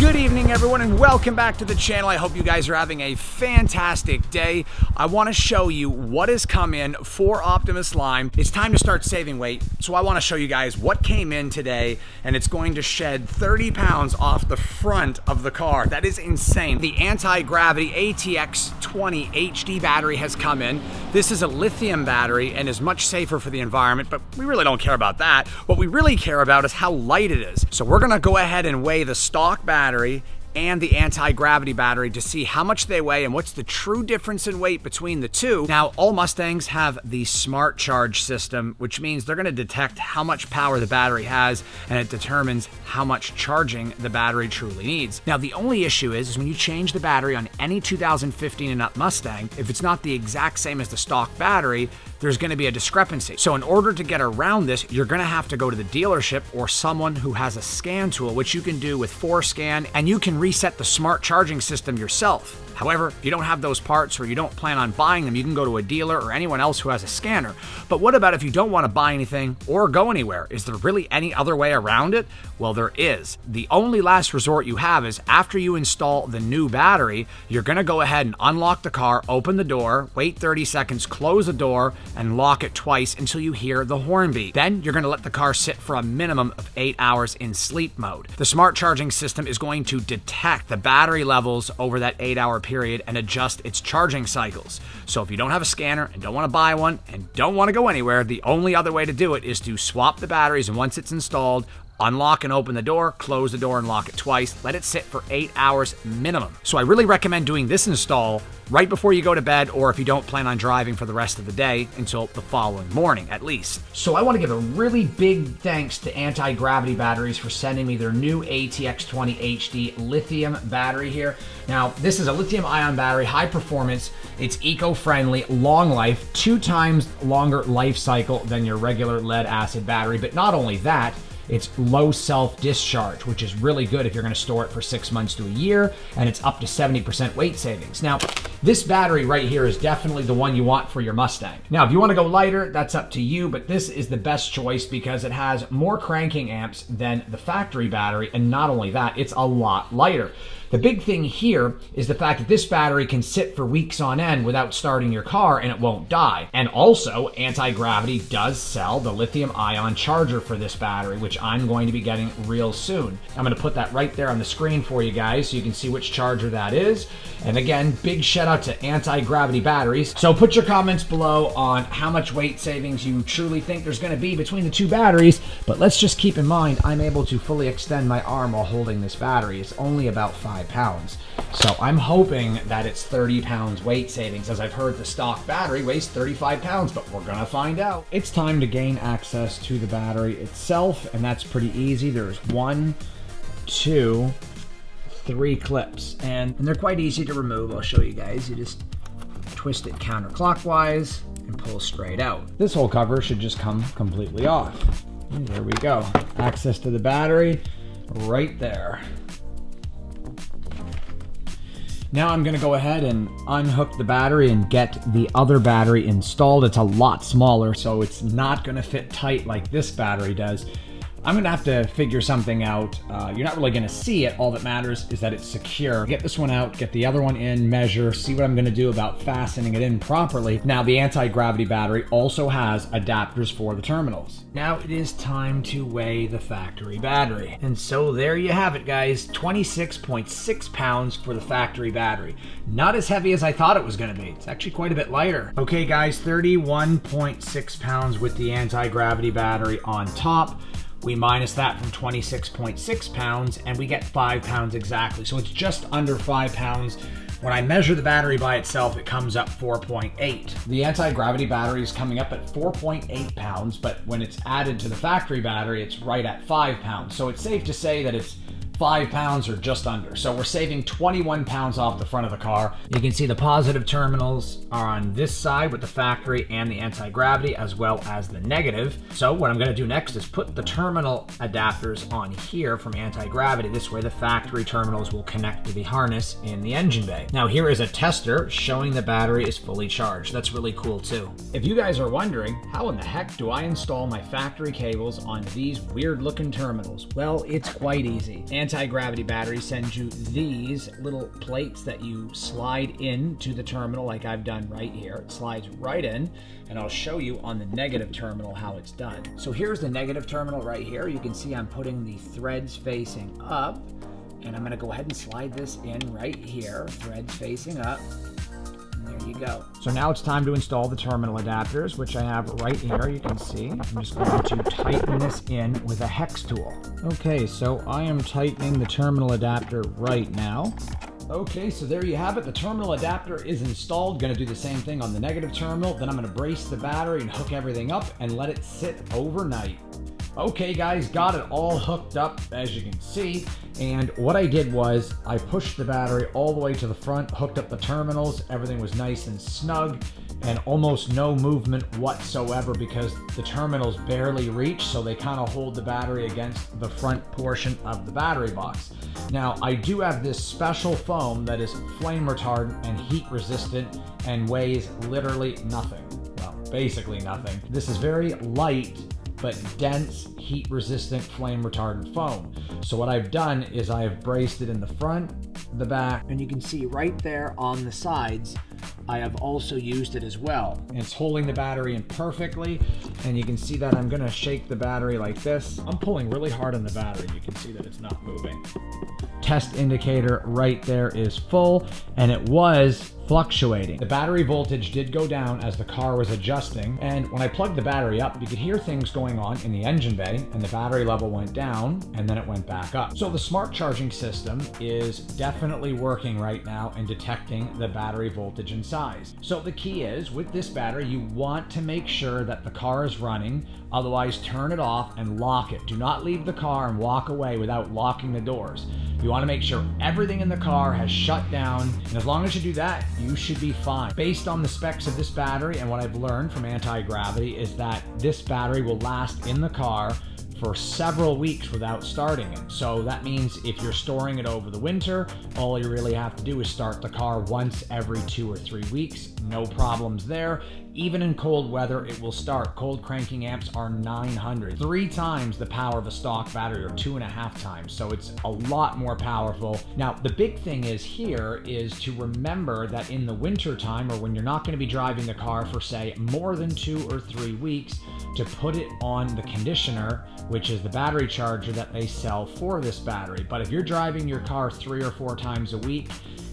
Good evening, everyone, and welcome back to the channel. I hope you guys are having a fantastic day. I want to show you what has come in for Optimus Lime. It's time to start saving weight, so I want to show you guys what came in today, and it's going to shed 30 pounds off the front of the car. That is insane. The anti-gravity ATX20 HD battery has come in. This is a lithium battery and is much safer for the environment, but we really don't care about that. What we really care about is how light it is. So we're going to go ahead and weigh the stock battery and the anti-gravity battery to see how much they weigh and what's the true difference in weight between the two. Now, all Mustangs have the smart charge system, which means they're going to detect how much power the battery has, and it determines how much charging the battery truly needs. Now, the only issue is when you change the battery on any 2015 and up Mustang, if it's not the exact same as the stock battery, there's going to be a discrepancy. So in order to get around this, you're going to have to go to the dealership or someone who has a scan tool, which you can do with ForScan, and you can reset the smart charging system yourself. However, if you don't have those parts or you don't plan on buying them, you can go to a dealer or anyone else who has a scanner. But what about if you don't want to buy anything or go anywhere? Is there really any other way around it? Well, there is. The only last resort you have is after you install the new battery, you're going to go ahead and unlock the car, open the door, wait 30 seconds, close the door, and lock it twice until you hear the horn beep. Then you're going to let the car sit for a minimum of 8 hours in sleep mode. The smart charging system is going to detect the battery levels over that 8-hour period and adjust its charging cycles. So if you don't have a scanner and don't want to buy one and don't want to go anywhere, the only other way to do it is to swap the batteries, and once it's installed, unlock and open the door, close the door and lock it twice. Let it sit for 8 hours minimum. So I really recommend doing this install right before you go to bed, or if you don't plan on driving for the rest of the day until the following morning at least. So I want to give a really big thanks to Anti-Gravity Batteries for sending me their new ATX20 HD lithium battery here. Now, this is a lithium ion battery, high performance, it's eco-friendly, long life, 2 times longer life cycle than your regular lead acid battery. But not only that, it's low self-discharge, which is really good if you're going to store it for 6 months to a year, and it's up to 70% weight savings. Now, this battery right here is definitely the one you want for your Mustang. Now, if you want to go lighter, that's up to you, but this is the best choice because it has more cranking amps than the factory battery, and not only that, it's a lot lighter. The big thing here is the fact that this battery can sit for weeks on end without starting your car and it won't die. And also, Anti-Gravity does sell the lithium ion charger for this battery, which I'm going to be getting real soon. I'm going to put that right there on the screen for you guys so you can see which charger that is. And again, big shout out to Anti-Gravity Batteries. So put your comments below on how much weight savings you truly think there's going to be between the two batteries. But let's just keep in mind, I'm able to fully extend my arm while holding this battery. It's only about 5 pounds. So I'm hoping that it's 30 pounds weight savings, as I've heard the stock battery weighs 35 pounds, but we're gonna find out. It's time to gain access to the battery itself, and that's pretty easy. There's 1, 2, 3 clips, and they're quite easy to remove. I'll show you guys. You just twist it counterclockwise and pull straight out. This whole cover should just come completely off. And there we go. Access to the battery right there. Now I'm gonna go ahead and unhook the battery and get the other battery installed. It's a lot smaller, so it's not gonna fit tight like this battery does. I'm gonna have to figure something out. You're not really gonna see it. All that matters is that it's secure. Get this one out, get the other one in, measure, see what I'm gonna do about fastening it in properly. Now, the anti-gravity battery also has adapters for the terminals. Now it is time to weigh the factory battery. And so there you have it, guys. 26.6 pounds for the factory battery. Not as heavy as I thought it was gonna be. It's actually quite a bit lighter. Okay, guys, 31.6 pounds with the anti-gravity battery on top. We minus that from 26.6 pounds and we get 5 pounds exactly. So it's just under 5 pounds. When I measure the battery by itself, it comes up 4.8. The anti-gravity battery is coming up at 4.8 pounds, but when it's added to the factory battery, it's right at 5 pounds. So it's safe to say that it's 5 pounds or just under. So we're saving 21 pounds off the front of the car. You can see the positive terminals are on this side with the factory and the anti-gravity, as well as the negative. So what I'm gonna do next is put the terminal adapters on here from anti-gravity. This way the factory terminals will connect to the harness in the engine bay. Now here is a tester showing the battery is fully charged. That's really cool too. If you guys are wondering, how in the heck do I install my factory cables on these weird looking terminals? Well, it's quite easy. Anti-gravity battery sends you these little plates that you slide into the terminal like I've done right here. It slides right in, and I'll show you on the negative terminal how it's done. So here's the negative terminal right here. You can see I'm putting the threads facing up, and I'm gonna go ahead and slide this in right here, threads facing up. There you go. So now it's time to install the terminal adapters, which I have right here. You can see. I'm just going to tighten this in with a hex tool. Okay, so I am tightening the terminal adapter right now. Okay, so there you have it. The terminal adapter is installed. Going to do the same thing on the negative terminal. Then I'm going to brace the battery and hook everything up and let it sit overnight. Okay guys, got it all hooked up as you can see, and what I did was I pushed the battery all the way to the front, hooked up the terminals, everything was nice and snug, and almost no movement whatsoever because the terminals barely reach, so they kind of hold the battery against the front portion of the battery box. Now I do have this special foam that is flame retardant and heat resistant and weighs literally nothing. Well, basically nothing. This is very light but dense, heat-resistant, flame-retardant foam. So what I've done is I have braced it in the front, the back, and you can see right there on the sides, I have also used it as well. And it's holding the battery in perfectly, and you can see that I'm gonna shake the battery like this. I'm pulling really hard on the battery. You can see that it's not moving. Test indicator right there is full, and it was fluctuating. The battery voltage did go down as the car was adjusting, and when I plugged the battery up, you could hear things going on in the engine bay, and the battery level went down, and then it went back up. So the smart charging system is definitely working right now and detecting the battery voltage and size. So the key is, with this battery, you want to make sure that the car is running, otherwise turn it off and lock it. Do not leave the car and walk away without locking the doors. You want to make sure everything in the car has shut down, and as long as you do that, you should be fine. Based on the specs of this battery and what I've learned from anti-gravity is that this battery will last in the car for several weeks without starting it. So that means if you're storing it over the winter, all you really have to do is start the car once every 2 or 3 weeks. No problems there. Even in cold weather, it will start. Cold cranking amps are 900, 3 times the power of a stock battery, or 2.5 times. So it's a lot more powerful. Now, the big thing is here is to remember that in the winter time, or when you're not going to be driving the car for say more than 2 or 3 weeks, to put it on the conditioner, which is the battery charger that they sell for this battery. But if you're driving your car 3 or 4 times a week,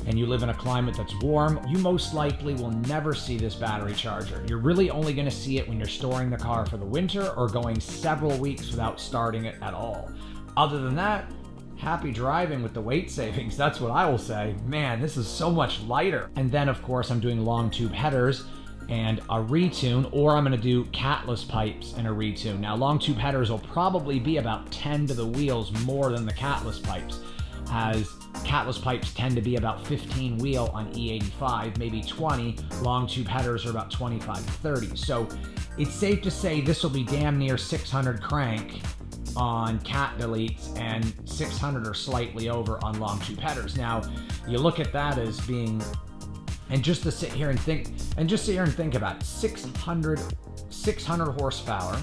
and you live in a climate that's warm, you most likely will never see this battery charger. You're really only gonna see it when you're storing the car for the winter or going several weeks without starting it at all. Other than that, happy driving with the weight savings. That's what I will say. Man, this is so much lighter. And then of course I'm doing long tube headers and a retune, or I'm gonna do catless pipes and a retune. Now long tube headers will probably be about 10 to the wheels more than the catless pipes, as catless pipes tend to be about 15 wheel on E85, maybe 20. Long tube headers are about 25 to 30. So it's safe to say this will be damn near 600 crank on cat deletes and 600 or slightly over on long tube headers. Now, you look at that as being, and just to sit here and think about it, 600 horsepower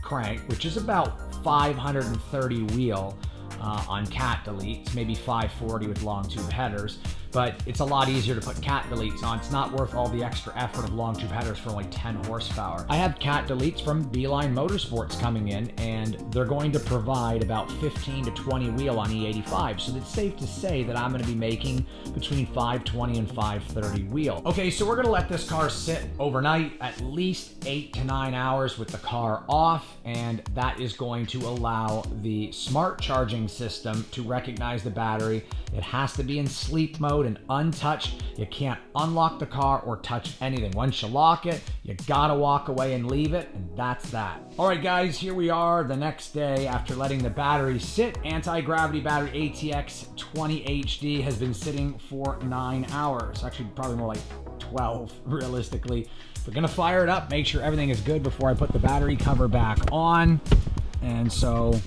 crank, which is about 530 wheel on cat deletes, maybe 540 with long tube headers, but it's a lot easier to put cat deletes on. It's not worth all the extra effort of long tube headers for only 10 horsepower. I have cat deletes from Beeline Motorsports coming in, and they're going to provide about 15 to 20 wheel on E85, so it's safe to say that I'm going to be making between 520 and 530 wheel. Okay, so we're going to let this car sit overnight, at least 8 to 9 hours with the car off, and that is going to allow the smart charging system to recognize the battery. It has to be in sleep mode and untouched. You can't unlock the car or touch anything. Once you lock it, you gotta walk away and leave it, and that's that. All right, guys, here we are the next day after letting the battery sit. Anti-gravity battery ATX 20 HD has been sitting for 9 hours. Actually, probably more like 12, realistically. We're gonna fire it up, make sure everything is good before I put the battery cover back on. And so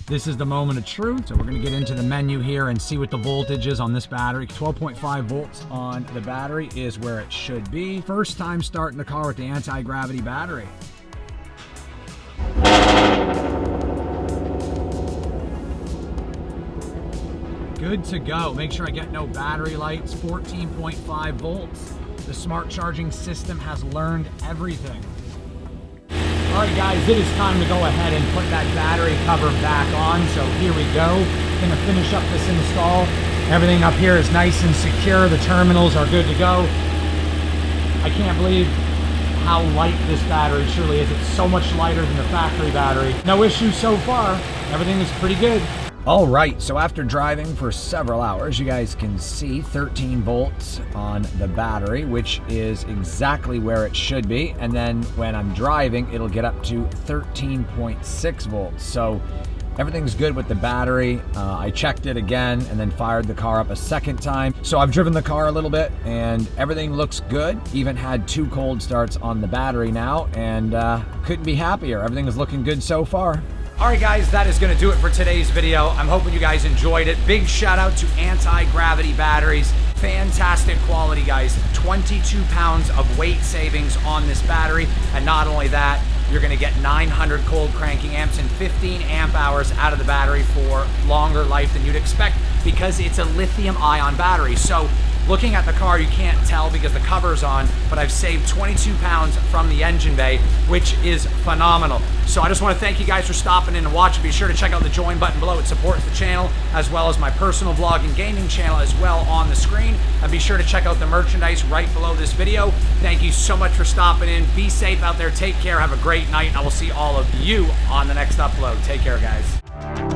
this is the moment of truth. So we're gonna get into the menu here and see what the voltage is on this battery. 12.5 volts on the battery is where it should be. First time starting the car with the anti-gravity battery. good to go. Make sure I get no battery lights, 14.5 volts. The smart charging system has learned everything. All right, guys, it is time to go ahead and put that battery cover back on. So here we go. Gonna finish up this install. Everything up here is nice and secure. The terminals are good to go. I can't believe how light this battery truly is. It's so much lighter than the factory battery. No issues so far. Everything is pretty good. All right, so after driving for several hours, you guys can see 13 volts on the battery, which is exactly where it should be. And then when I'm driving, it'll get up to 13.6 volts. So everything's good with the battery. I checked it again and then fired the car up a second time. So I've driven the car a little bit and everything looks good. Even had 2 cold starts on the battery now and couldn't be happier. Everything is looking good so far. All right, guys, that is gonna do it for today's video. I'm hoping you guys enjoyed it. Big shout out to anti-gravity batteries. Fantastic quality, guys. 22 pounds of weight savings on this battery. And not only that, you're gonna get 900 cold cranking amps and 15 amp hours out of the battery for longer life than you'd expect because it's a lithium ion battery. So looking at the car, you can't tell because the cover's on, but I've saved 22 pounds from the engine bay, which is phenomenal. So I just want to thank you guys for stopping in and watching. Be sure to check out the join button below. It supports the channel, as well as my personal vlog and gaming channel as well on the screen. And be sure to check out the merchandise right below this video. Thank you so much for stopping in. Be safe out there. Take care. Have a great night. And I will see all of you on the next upload. Take care, guys.